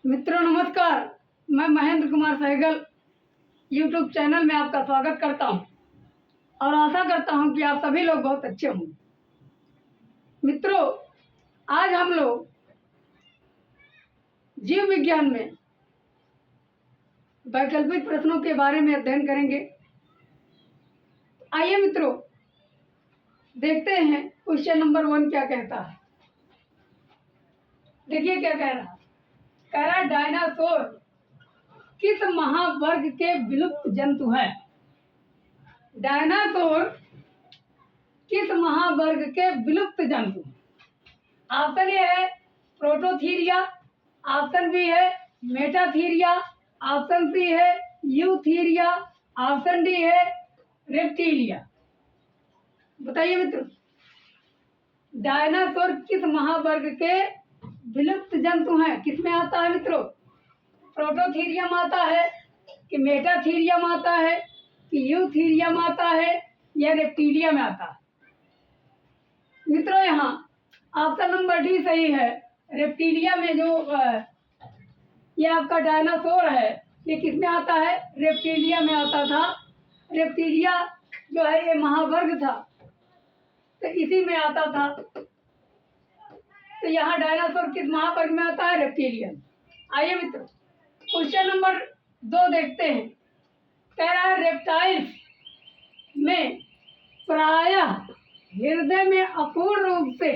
मित्रों नमस्कार, मैं महेंद्र कुमार सहगल यूट्यूब चैनल में आपका स्वागत करता हूं और आशा करता हूं कि आप सभी लोग बहुत अच्छे होंगे। मित्रों, आज हम लोग जीव विज्ञान में वैकल्पिक प्रश्नों के बारे में अध्ययन करेंगे। आइए मित्रों, देखते हैं क्वेश्चन नंबर 1 क्या कहता है। देखिए क्या कह रहा है। कह रहा डायनासोर किस महावर्ग के विलुप्त जंतु हैं? डायनासोर किस महावर्ग के विलुप्त जंतु? ऑप्शन ए है प्रोटोथीरिया, ऑप्शन बी है मेटाथीरिया, ऑप्शन सी है यूथीरिया, ऑप्शन डी है रेप्टिलिया। बताइए मित्रों, डायनासोर किस महावर्ग के विलुप्त जंतु हैं? किसमें आता है मित्रों? प्रोटोथीरियम आता है कि मेटाथीरियम आता है कि यूथीरियम आता है या रेप्टिलिया में आता है? मित्रों, यहाँ ऑप्शन नंबर डी सही है। रेप्टिलिया में जो ये आपका डायनासोर है, ये किस में आता है? रेप्टिलिया में आता था। रेप्टिलिया जो है ये महावर्ग था, तो इसी में आता था। तो यहाँ डायनासोर किस महावर्ग में आता है? रेप्टिलिया। आइए मित्रों, क्वेश्चन नंबर 2 देखते हैं। कह रहा है रेप्टाइल्स में प्रायः हृदय में अपूर्ण रूप से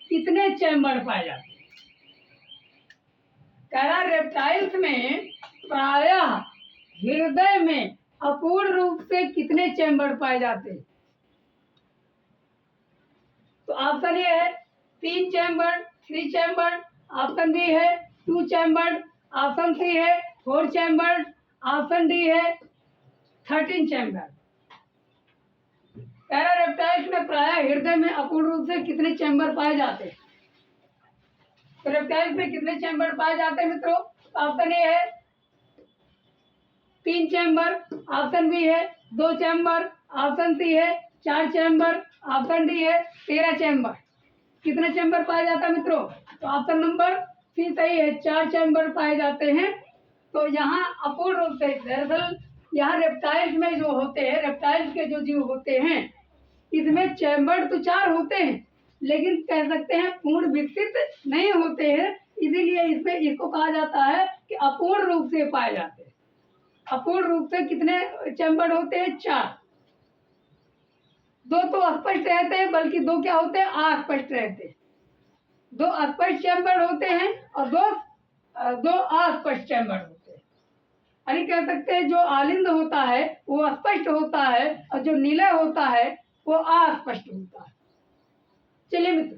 कितने चैम्बर पाए जाते हैं? कह रहा रेप्टाइल्स में प्रायः हृदय में अपूर्ण रूप से कितने चैम्बर पाए जाते हैं? तो ऑप्शन ए है 3 चैम्बर, 3 चैम्बर, ऑप्शन बी है 2 चैम्बर, ऑप्शन सी है 4 चैम्बर, ऑप्शन डी है 13 चैम्बर। कह रहा रेप्टाइल्स में प्रायः हृदय में अपूर्ण रूप से कितने चैम्बर पाए जाते हैं? तो रेप्टाइल्स में कितने चैम्बर पाए जाते हैं मित्रों? ऑप्शन ए है 3 चैम्बर, ऑप्शन बी है 2 चैम्बर, ऑप्शन सी है 4 चैम्बर, ऑप्शन डी है 13 चैम्बर। कितने चैम्बर पाए जाता है मित्रों? तो ऑप्शन नंबर सी सही है, 4 चैम्बर पाए जाते हैं। तो यहाँ अपूर्ण रूप से, दरअसल यहाँ रेप्टाइल्स में जो होते हैं, रेप्टाइल्स के जो जीव होते हैं, इसमें चैम्बर तो 4 होते हैं, लेकिन कह सकते हैं पूर्ण विकसित नहीं होते हैं। इसीलिए इसमें इसको कहा जाता है कि अपूर्ण रूप से पाए जाते हैं। अपूर्ण रूप से कितने चैम्बर होते हैं? 4। 2 तो अस्पष्ट रहते हैं, बल्कि 2 क्या होते हैं? अस्पष्ट रहते हैं। 2 अस्पष्ट चैम्बर होते हैं और 2 अस्पष्ट चैम्बर होते हैं। यानी कह सकते हैं जो आलिंद होता है वो स्पष्ट होता है और जो निलय होता है वो अस्पष्ट होता है। चलिए मित्र,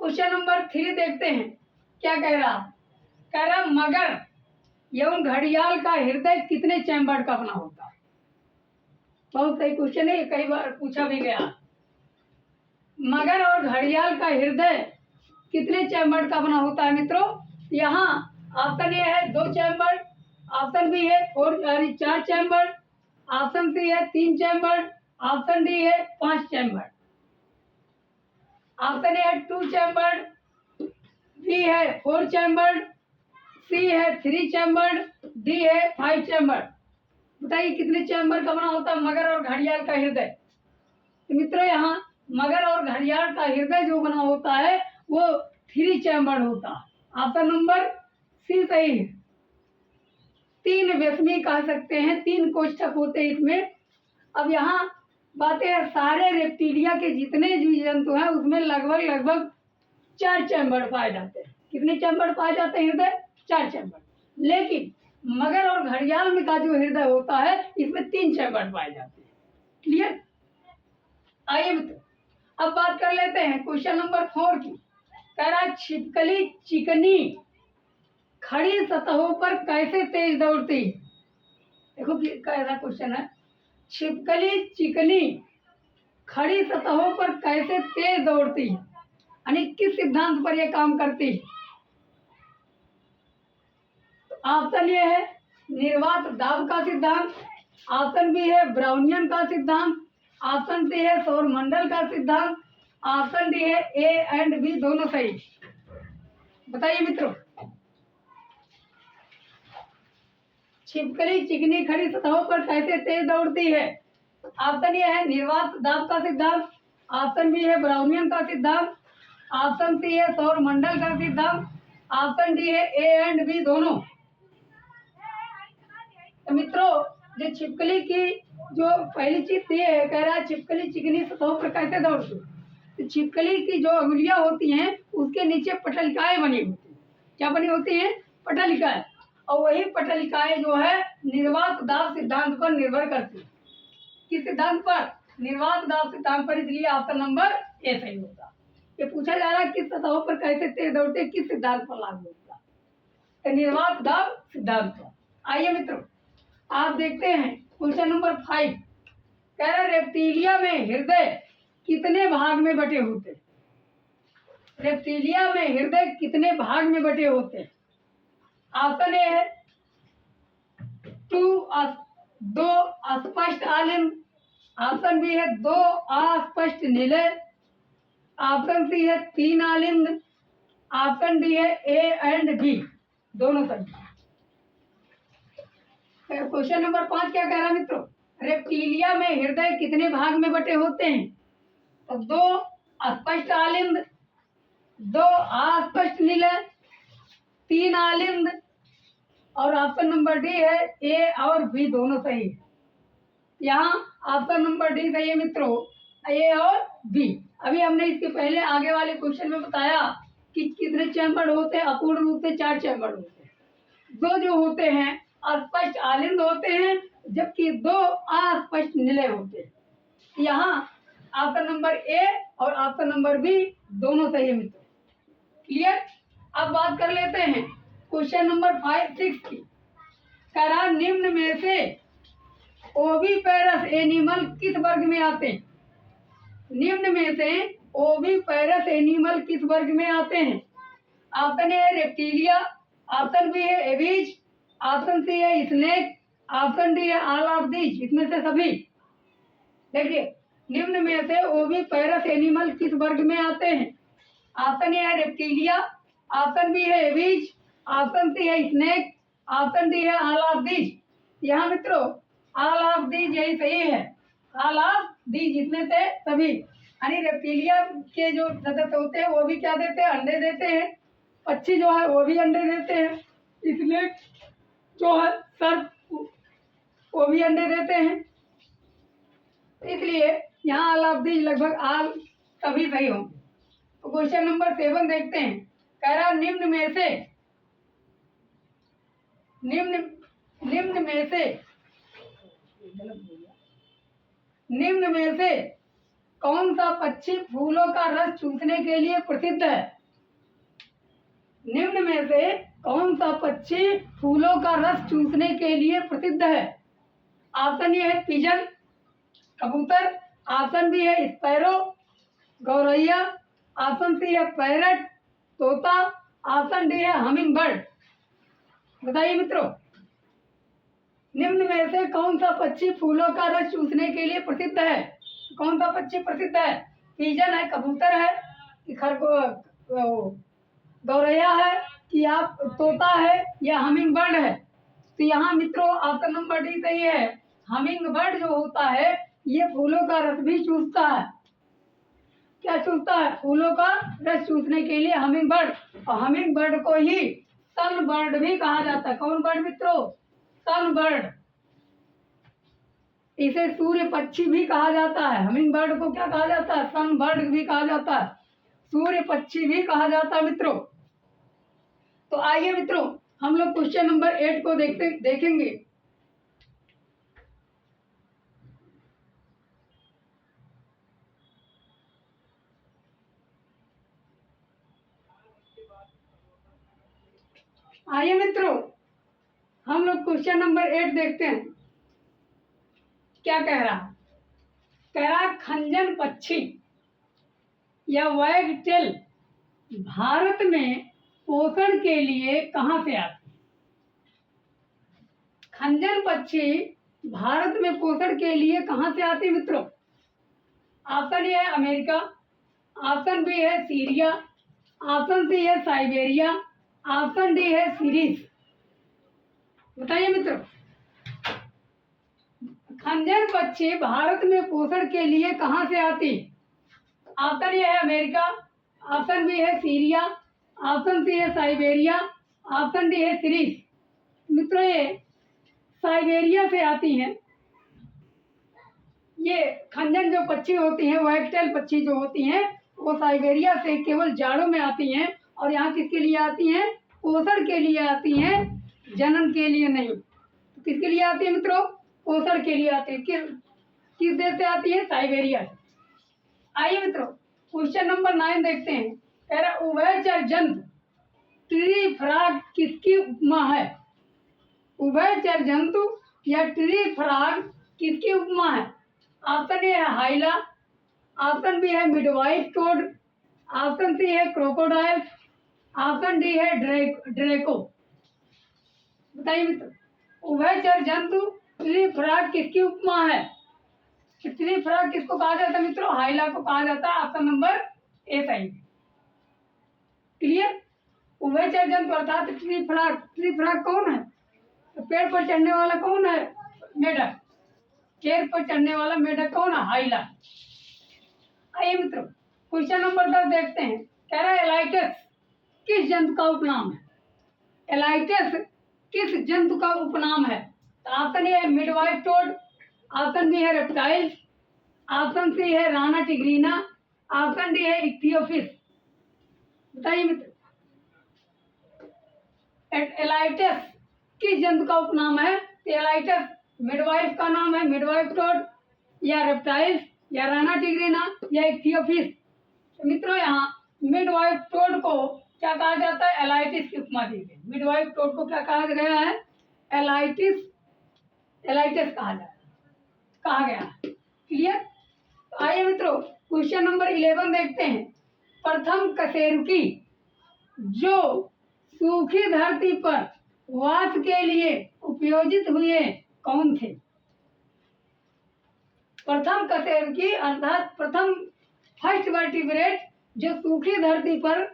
क्वेश्चन नंबर 3 देखते हैं क्या कह रहा। कह रहा मगर एवं घड़ियाल का हृदय कितने चैम्बर का बना होता है? बहुत सही क्वेश्चन है, कई बार पूछा भी गया। मगर और घड़ियाल का हृदय कितने चैम्बर का बना होता है मित्रों? यहाँ ऑप्शन ए है 2 चैम्बर, ऑप्शन बी है 4 चैम्बर, ऑप्शन सी है 3 चैम्बर, ऑप्शन डी है 5 चैम्बर। ऑप्शन ए है 2 चैम्बर, बी है 4 चैम्बर, सी है 3 चैम्बर, डी है 5 चैम्बर। बताइए कितने चैम्बर का बना होता है मगर और घड़ियाल का हृदय? तो मित्रों, यहाँ मगर और घड़ियाल का हृदय जो बना होता है वो 3 चैम्बर होता है। ऑप्शन नंबर सी सही है। 3 वेशमी कह सकते हैं, 3 कोष्ठक होते हैं इसमें। अब यहाँ बातें हैं, सारे रेप्टिलिया के जितने जीव जंतु हैं उसमें लगभग 4 चैम्बर पाए जाते हैं। कितने चैम्बर पाए जाते हैं हृदय? 4 चैम्बर। लेकिन मगर और घड़ियाल में का जो हृदय होता है इसमें 3 चैम्बर पाए जाते हैं। क्लियर? आइए मित्रों, अब बात कर लेते हैं क्वेश्चन नंबर 4 की। कह रहा छिपकली चिकनी खड़ी सतहों पर कैसे तेज दौड़ती? देखो कैसा क्वेश्चन है। छिपकली चिकनी खड़ी सतहों पर कैसे तेज दौड़ती है, यानी किस सिद्धांत पर यह काम करती है? ऑप्शन ये है निर्वात दाब का सिद्धांत, ऑप्शन बी है ब्राउनियन का सिद्धांत, ऑप्शन सी है सौरमंडल का सिद्धांत, ऑप्शन डी है ए एंड बी दोनों सही। बताइए मित्रों। छिपकली चिकनी खड़ी सतहों पर कैसे तेज दौड़ती है? ऑप्शन ए है निर्वात दाब का सिद्धांत, ऑप्शन बी है ब्राउनियन का सिद्धांत, ऑप्शन सी है सौरमंडल का सिद्धांत, ऑप्शन डी है ए एंड बी दोनों। तो मित्रों जो छिपकली की जो पहली चीज ये है, कह रहा है छिपकली चिकनी सतहों पर कैसे दौड़ती है। तो छिपकली की जो अंगुलियां होती हैं उसके नीचे पटलिकाएं बनी होती हैं। क्या बनी होती हैं? पटलिकाएं। और वही पटलिकाएं जो है निर्वात दाब सिद्धांत पर निर्भर करती है। किस सिद्धांत पर? निर्वात दाब सिद्धांत पर। इसलिए ऑप्शन नंबर ए सही होगा। ये पूछा जा रहा है किस सतहों पर कैसे तेज दौड़ते, किस सिद्धांत पर लागू होगा? तो निर्वात दाब सिद्धांत पर। आइए मित्रों आप देखते हैं क्वेश्चन नंबर 5। कह रहा रेप्टीलिया में हृदय कितने भाग में बटे होते हैं? रेप्टीलिया में हृदय कितने भाग में बटे होते हैं? ऑप्शन ए है 2 अस्पष्ट आलिंद, ऑप्शन बी है 2 अस्पष्ट निलय, ऑप्शन सी है 3 आलिंद, ऑप्शन डी है ए एंड बी दोनों सही। क्वेश्चन नंबर 5 क्या कह रहा है मित्रों? रेप्टीलिया में हृदय कितने भाग में बटे होते हैं? तो 2 अस्पष्ट आलिंद, 2 अस्पष्ट निलय, 3 आलिंद, और ऑप्शन नंबर डी है ए और बी दोनों सही। यहाँ ऑप्शन नंबर डी सही है मित्रों, ए और बी। अभी हमने इसके पहले आगे वाले क्वेश्चन में बताया कि कितने चैम्बर होते हैं। अपूर्ण रूप से 4 चैम्बर होते हैं। 2 जो होते हैं अस्पष्ट आलिंद होते हैं, जबकि 2 अस्पष्ट निलय होते हैं। यहाँ ऑप्शन नंबर ए और ऑप्शन नंबर बी दोनों सही है मित्रों। क्लियर? अब बात कर लेते हैं क्वेश्चन नंबर 6 की। करा निम्न में से ओविपेरस एनिमल किस वर्ग में आते हैं? निम्न में से ओविपेरस एनिमल किस वर्ग में आते हैं? ऑप्शन ए है रेप्टीलिया, ऑप्शन बी है एविज, ऑप्शन सी है स्नेक, ऑप्शन डी है ऑल ऑफ दीज इसमें से सभी। देखिए निम्न में से ओविपेरस एनिमल किस वर्ग में आते हैं? ऑप्शन ए है रेप्टीलिया, ऑप्शन बी है एविज, ऑप्शन सी है स्नेक, ऑप्शन डी है ऑल ऑफ दीज। यहाँ मित्रों ऑल ऑफ दीज यही सही है। ऑल ऑफ दीज इसमें से सभी। यानी रेप्टीलिया के जो सदस्य होते हैं वो भी क्या देते हैं? अंडे देते हैं। पक्षी जो है वो भी अंडे देते हैं। स्नेक जो है सर्प वो भी अंडे देते हैं। इसलिए यहाँ ऑल ऑफ दीज लगभग ऑल सभी सही होंगे। तो क्वेश्चन नंबर 7 देखते हैं। कह रहा निम्न में से कौन सा पक्षी फूलों का रस चूसने के लिए प्रसिद्ध है? निम्न में से कौन सा पक्षी फूलों का रस चूसने के लिए प्रसिद्ध है? ऑप्शन ए है पिजन कबूतर, ऑप्शन बी है स्पैरो गौरैया, ऑप्शन सी है पैरट तोता, ऑप्शन डी है हमिंग बर्ड। बताइए मित्रों निम्न में से कौन सा पक्षी फूलों का रस चूसने के लिए प्रसिद्ध है? कौन सा पक्षी प्रसिद्ध है? पिजन है, कबूतर है कि गौरैया है कि आप तोता है या हमिंग बर्ड है? तो यहाँ मित्रों ऑप्शन नंबर डी सही है। हमिंग बर्ड जो होता है ये फूलों का रस भी चूसता है। क्या चूसता है? फूलों का रस चूसने के लिए हमिंग बर्ड। और हमिंग बर्ड को ही सन बर्ड भी कहा जाता है। कौन बर्ड मित्रों? सन बर्ड। इसे सूर्य पक्षी भी कहा जाता है। हमिंग बर्ड को क्या कहा जाता है? सन बर्ड भी कहा जाता है, सूर्य पक्षी भी कहा जाता है मित्रों। तो आइए मित्रों हम लोग क्वेश्चन नंबर 8 को देखेंगे। आइए मित्रों हम लोग क्वेश्चन नंबर 8 देखते हैं। क्या कह रहा? कह रहा खंजन पक्षी या वैगटेल भारत में पोषण के लिए कहां से आते? खंजन पक्षी भारत में पोषण के लिए कहाँ से आती मित्रों? ऑप्शन ए है अमेरिका, ऑप्शन बी है सीरिया, ऑप्शन सी है साइबेरिया, ऑप्शन डी है सीरीज। बताइए मित्रों, खंजर पक्षी भारत में पोषण के लिए कहाँ से आती? ऑप्शन ए है अमेरिका, ऑप्शन बी है सीरिया, ऑप्शन सी है साइबेरिया, ऑप्शन डी है सीरीज। मित्रों ये साइबेरिया से आती हैं। ये खंजन जो पक्षी होती हैं, व्हाइट टेल पक्षी जो होती हैं, वो साइबेरिया से केवल जाड़ों में आती हैं। और यहाँ किसके लिए आती हैं? पोषण के लिए आती हैं, जनन के लिए नहीं। तो किसके लिए आती है मित्रों? पोषण के लिए आती है। किस देश से आती है? साइबेरिया से। आइए मित्रों, क्वेश्चन नंबर 9 देखते हैं। कह रहा उभयचर जंतु ट्री फ्रॉग किसकी उपमा है? उभयचर जंतु या ट्री फ्रॉग किसकी उपमा है? ऑप्शन ए है हाइला, ऑप्शन बी है मिडवाइफ टोड, ऑप्शन सी है क्रोकोडाइल, ऑप्शन डी है ड्रेको। बताइए मित्र, उभयचर जंतु ट्री फ्रॉग किसकी उपमा है? ट्री फ्रॉग किसको कहा जाता है मित्रों? हाइला को कहा जाता है। ऑप्शन नंबर ए सही। क्लियर? उभयचर जंतु अर्थात ट्री फ्रॉग। ट्री फ्रॉग कौन है? तो पेड़ पर चढ़ने वाला कौन है? मेढक। पेड़ पर चढ़ने वाला मेढक कौन है? हाइला। आइए मित्रों, क्वेश्चन नंबर 10 देखते हैं। कह रहा है एलाइटस किस जंतु का उपनाम है? एलाइटस किस जंतु का उपनाम है? तो ऑप्शन ए है मिडवाइफ टोड, ऑप्शन बी है रेप्टाइल, ऑप्शन सी है राना टिग्रीना, ऑप्शन डी है इक्थियोफिस। बताइए मित्र, एलाइटस किस जंतु का उपनाम है? एलाइटस मिडवाइफ का नाम है मिडवाइफ टोड, या रेप्टाइल, या राना टिग्रीना, या इक्थियोफिस। तो मित्रों यहाँ मिडवाइफ टोड को क्या कहा जाता है? एलाइटिस की उपमा दी गई। मिडवाइफ टोड को क्या कहा गया है? एलाइटिस कहा गया है। क्लियर? तो आइए मित्रों, क्वेश्चन नंबर 11 देखते हैं। प्रथम कशेरुकी जो सूखी धरती पर वास के लिए उपयोजित हुए कौन थे? प्रथम कशेरुकी अर्थात प्रथम फर्स्ट वर्टिब्रेट जो सूखी धरती पर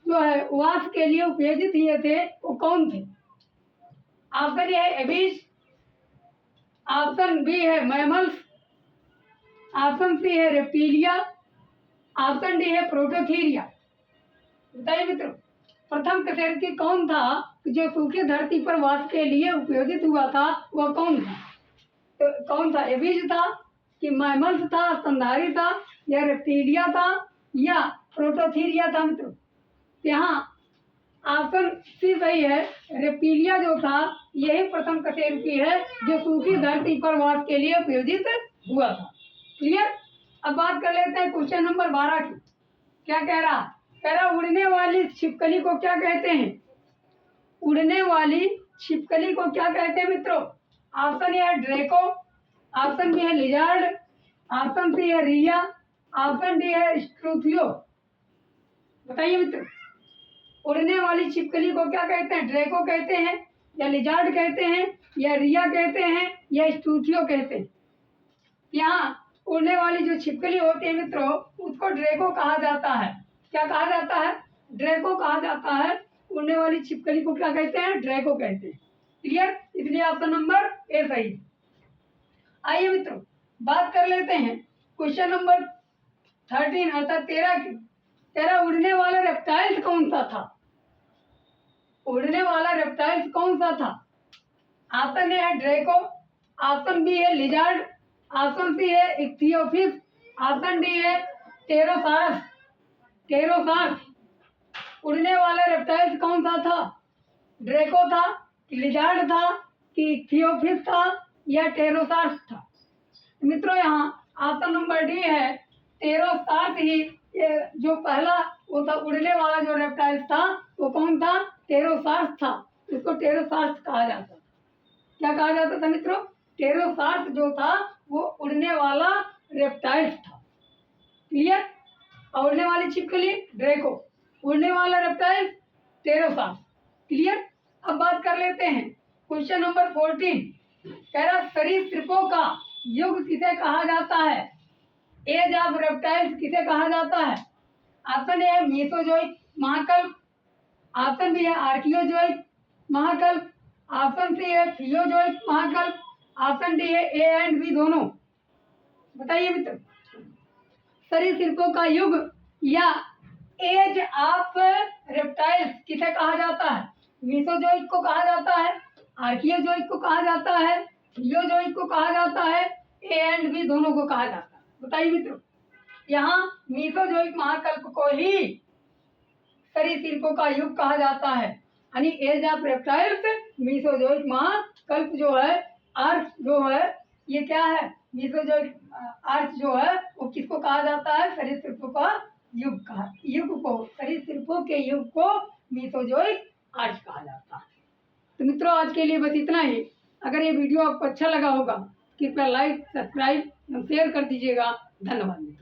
जो है वास के लिए उपयोजित हुए थे, वो कौन थे? ऑप्शन ए है एबीज, ऑप्शन बी है मैमल्स, ऑप्शन सी है रेप्टिलिया, ऑप्शन डी है प्रोटोथीरिया। बताइए मित्रों, प्रथम कशेरुकी कौन था जो सूखी धरती पर वास के लिए उपयोजित हुआ था? वह कौन था? तो कौन था? एबीज था कि मैमल्स था, स्तनधारी था, या रेप्टिलिया था, या प्रोटोथीरिया था मित्रों? यहाँ ऑप्शन सी सही है। रेप्टिलिया जो था यही प्रथम कशेरुकी है जो सूखी धरती पर वास के लिए उपयोजित हुआ था। क्लियर? अब बात कर लेते हैं क्वेश्चन नंबर 12 की। क्या कह रहा? कह रहा उड़ने वाली छिपकली को क्या कहते हैं? उड़ने वाली छिपकली को क्या कहते हैं मित्रों? ऑप्शन ए है ड्रेको, ऑप्शन बी है लिजार्ड, ऑप्शन सी है रिया, ऑप्शन डी है स्ट्रूथियो। बताइए मित्र, उड़ने वाली छिपकली को क्या कहते हैं? ड्रेको कहते हैं, या लिजार्ड कहते हैं, या रिया कहते हैं, या स्ट्रूथियो कहते हैं? यहाँ उड़ने वाली जो छिपकली होती है मित्रों, उसको ड्रेको कहा जाता है। क्या कहा जाता है? ड्रेको कहा जाता है। उड़ने वाली छिपकली को क्या कहते हैं? ड्रेको कहते हैं। क्लियर? इसलिए ऑप्शन नंबर ए सही। आइए मित्रों, बात कर लेते हैं क्वेश्चन नंबर 13 अर्थात 13 की। तेरा उड़ने वाला रेप्टाइल्स कौन सा था? उड़ने वाला रेप्टाइल्स कौन सा था? ऑप्शन ए है ड्रेको, ऑप्शन बी है लिजार्ड, ऑप्शन सी है इक्थियोफिस, ऑप्शन डी है टेरोसारस। उड़ने वाला रेप्टाइल्स कौन सा था? ड्रेको था, लिजार्ड था, कि इक्थियोफिस था, या टेरोसारस था? मित्रों यहाँ ऑप्शन नंबर डी है टेरोसारस ही। ये जो पहला वो था उड़ने वाला जो रेप्टाइल्स था वो कौन था? टेरोसारस था। उसको टेरोसारस कहा जाता। क्या कहा जाता था मित्रों? टेरोसारस जो था वो उड़ने वाला रेप्टाइल्स था। क्लियर? उड़ने वाली छिपकली ड्रेको, उड़ने वाला रेप्टाइल टेरोसारस। क्लियर? अब बात कर लेते हैं क्वेश्चन नंबर 14। कह रहा सरीसृपों का युग किसे कहा जाता है? एज ऑफ रेप्टाइल्स किसे कहा जाता है? ऑप्शन ए है मीसोजोइक महाकल्प, ऑप्शन बी है आर्कियोजोइक महाकल्प, ऑप्शन सी है थियोजोइक महाकल्प, ऑप्शन डी है ए एंड बी दोनों। बताइए मित्र, सरीसृपों का युग या एज ऑफ रेप्टाइल्स किसे कहा जाता है? मीसोजोइक को कहा जाता है, आर्कियोजोइक को कहा जाता है, थियोजोइक को कहा जाता है, ए एंड बी दोनों को कहा जाता है। बताइए मित्रों, यहाँ मीसोजोइक महाकल्प को ही सरीसृपों का युग कहा जाता है, यानी एज ऑफ रेप्टाइल्स मीसोजोइक महाकल्प जो है, आर्च जो है, ये क्या है? मीसोजोइक आर्च जो है वो किसको कहा जाता है? सरीसृपों का युग को, सरीसृपों के युग को मीसोजोइक आर्च कहा जाता है। तो मित्रों, आज के लिए बस इतना ही। अगर ये वीडियो आपको अच्छा लगा होगा कृपया लाइक, सब्सक्राइब और शेयर कर दीजिएगा। धन्यवाद।